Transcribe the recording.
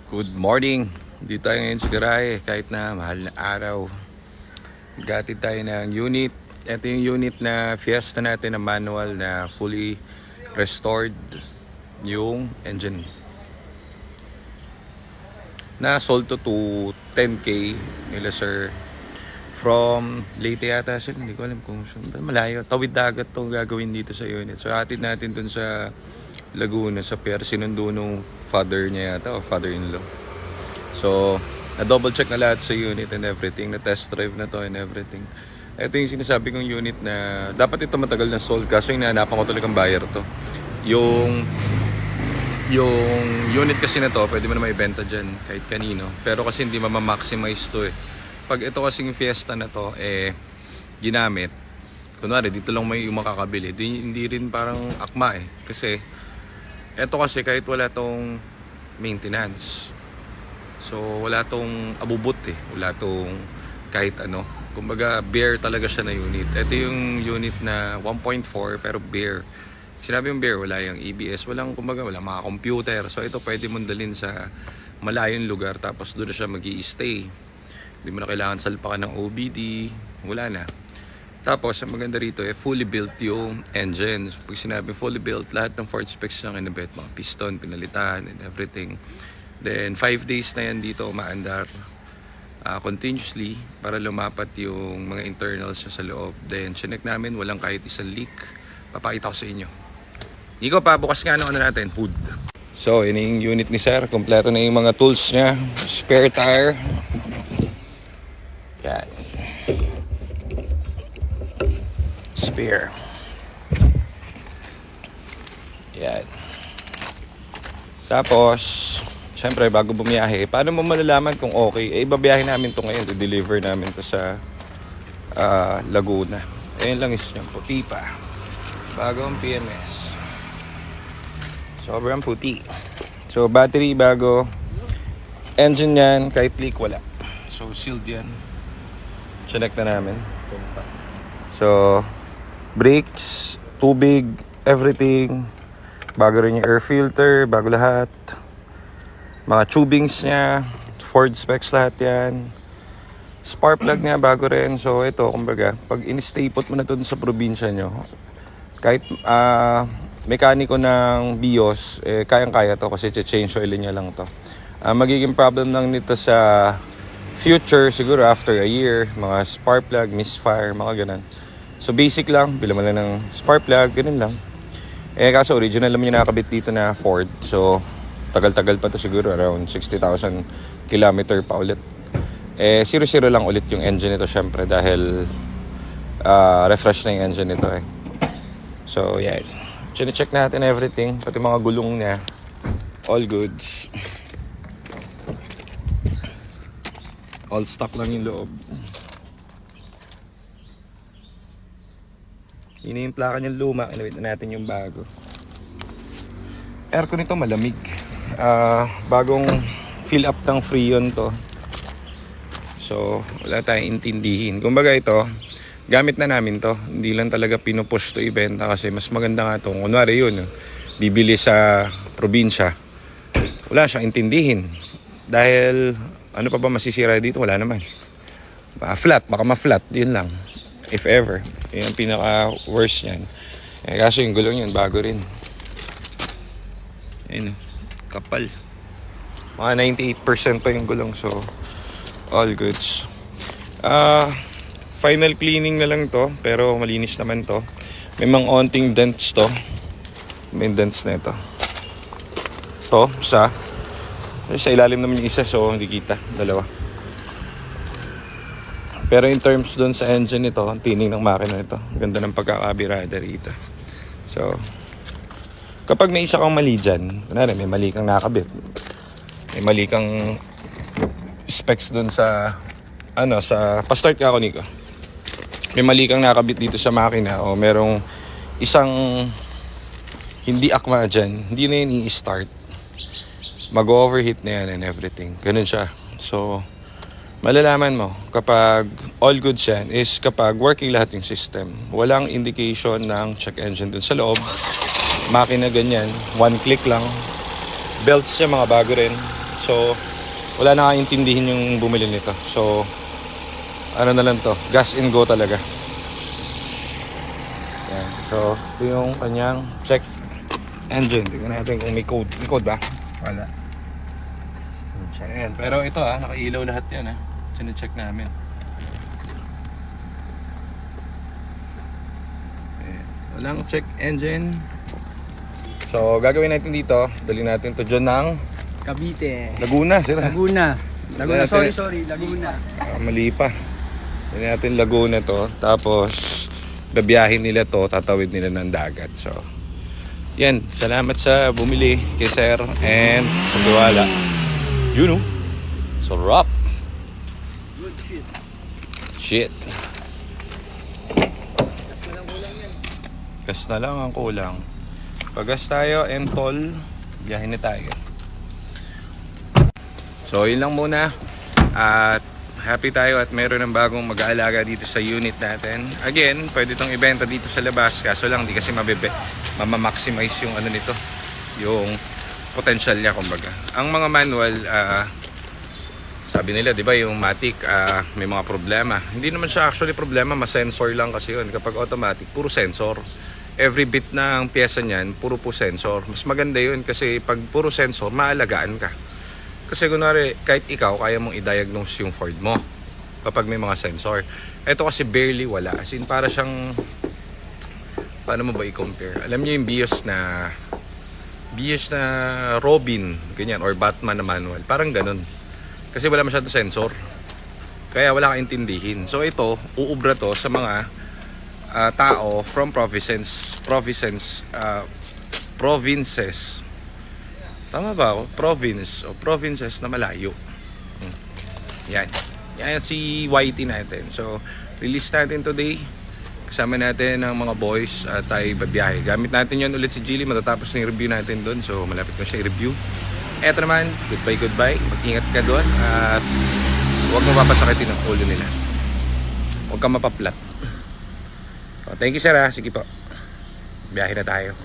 Good morning! Dito tayo ngayon sa garahe kahit na mahal na araw. Gatid tayo ng unit. Ito yung unit na Fiesta natin na manual na fully restored yung engine. Na-sold to 10K nila sir. From Leyte yata sir. Hindi ko alam kung malayo. Tawid dagat tong gagawin dito sa unit. So atid natin dun sa Laguna sa pier. Sinundo nung father niya yata o father-in-law. So, na-double check na lahat sa unit and everything. Na-test drive na to and everything. Ito yung sinasabi kong unit na dapat ito matagal na sold. Kaso yung nahanapan ko talagang buyer to. Yung unit kasi na to, pwede mo na maibenta dyan kahit kanino. Pero kasi hindi mamamaximize to eh. Pag ito kasing Fiesta na to, ginamit. Kunwari, dito lang may yung makakabili. Hindi rin parang akma eh. Kasi, ito kasi kahit wala tong maintenance. So wala tong abubot eh. Wala tong kahit ano. Kumbaga bare talaga siya na unit. Ito yung unit na 1.4 pero bare. Sinabi yung bare, wala yung EBS, walang kumbaga, wala mga computer. So ito pwede mong dalhin sa malayong lugar tapos doon na siya mag-i-stay. Hindi mo na kailangan salpakan ng OBD. Wala na. Tapos, ang maganda rito, fully built yung engine. Pag sinabi fully built, lahat ng Ford specs niya kinabit. Mga piston, pinalitan, and everything. Then, 5 days na yan dito umaandar continuously para lumapat yung mga internals sa loob. Then, chinek namin, walang kahit isang leak. Papakita ko sa inyo. Nico, pabukas nga ano natin, hood. So, yun yung unit ni sir. Kompleto na yung mga tools niya. Spare tire. Yan. Spare. Yan. Tapos, syempre bago bumiyahe, paano mo malalaman kung okay? Ibabiyahe namin to ngayon, i-deliver namin to sa Laguna. Ayun lang is yung puti pa. Bagong PMS. Sobrang puti. So, battery bago. Engine yan, kahit leak wala. So, sealed yan. Chinek na namin. So, brakes, tubig, everything. Bago rin yung air filter, bago lahat. Mga tubings niya, Ford specs lahat yan. Spark plug niya, bago rin. So ito, kumbaga, pag in-stay put mo na ito sa probinsya nyo, kahit mekaniko ng BIOS, kayang-kaya to kasi change oil niya lang to. Magiging problem lang nito sa future, siguro after a year, mga spark plug, misfire, mga ganun. So basic lang, bila mo lang ng spark plug, ganun lang. Kaso original naman yung nakakabit dito na Ford. So tagal-tagal pa to siguro, around 60,000 kilometer pa ulit. 0-0 lang ulit yung engine nito syempre dahil refresh na yung engine nito eh. So yan, check natin everything, pati mga gulong niya, all goods. All stock lang yung loob. Yun yung plaka niyang luma, inawit na natin yung bago. Aircon nito malamig. Bagong fill up ng Freon to. So wala tayong intindihin. Kumbaga ito, gamit na namin to. Hindi lang talaga pinupush to ibenta kasi mas maganda nga itong, kunwari yun, bibili sa probinsya. Wala siyang intindihin. Dahil ano pa ba masisira dito? Wala naman. Flat, baka ma-flat, yun lang. If ever. Yun ang pinaka-worst yan. Kaso yung gulong yun, bago rin. Ayun, kapal. Mga 98% pa yung gulong, so all goods. Final cleaning na lang to, pero malinis naman to. May mga onting dents to. May dents na ito. To, sa ilalim naman yung isa, so hindi kita. Dalawa. Pero in terms doon sa engine nito, ang tining ng makina nito. Ganda ng pagkakabirada rito. So, kapag may isa kang mali dyan, may mali kang nakabit, may mali kang specs doon sa, pa-start ka ako, Nico. May mali kang nakabit dito sa makina o merong isang hindi akma dyan, hindi na yun i-start. Mag-overheat na yan and everything. Ganun siya. So, malalaman mo kapag all goods yan is kapag working lahat yung system. Walang indication ng check engine dun sa loob. Makina ganyan, one click lang. Belts niya mga bago rin. So, wala na kaintindihin yung bumili nito. So, ano na lang to, gas and go talaga. Yan. So, ito yung kanyang check engine. Tingnan natin kung may code. May code ba? Wala. Ayan. Pero ito nakailaw lahat yan Sine-check namin. Ayan. Walang check engine. So, gagawin natin dito, dali natin to dyan ng Cavite. Laguna, sira. Laguna. Laguna, Sorry, Laguna. Mali pa. Dali natin Laguna to. Tapos, babiyahin nila to, tatawid nila ng dagat. So, yan. Salamat sa bumili kay Sir and sa Duwala. Yun sarap. Good shit. Shit. Gas na lang ang kulang. Pagas tayo and toll, biyahin na tayo. So yun lang muna. At happy tayo at meron ng bagong mag-aalaga dito sa unit natin. Again, pwede itong ibenta dito sa labas. Kaso lang, di kasi mamamaximize yung ano nito. Yung potential niya, kumbaga. Ang mga manual, sabi nila, di ba, yung Matic, may mga problema. Hindi naman siya actually problema, mas-sensor lang kasi yun. Kapag automatic, puro sensor. Every bit ng pyesa niyan, puro po sensor. Mas maganda yun kasi pag puro sensor, maalagaan ka. Kasi kunwari, kahit ikaw, kaya mong i-diagnose yung Ford mo kapag may mga sensor. Ito kasi barely wala. As in, para siyang, paano mo ba i-compare? Alam niyo yung BIOS na Robin, ganyan, or Batman na manual. Parang ganun. Kasi wala masyado sensor. Kaya wala ka intindihin. So ito, uubra to sa mga tao from provinces. Tama ba ako? Provinces na malayo. Yan. Yan si YT natin. So, release natin today. Kasama natin ang mga boys at tayo babiyahe. Gamit natin yon ulit si Gilly. Matatapos na yung review natin doon. So, malapit na siya i-review. Eto naman, goodbye. Mag-ingat ka doon. At huwag mo papasakitin ang ulo nila. Huwag ka mapaplat. So, thank you sir Sige po. Biyahe na tayo.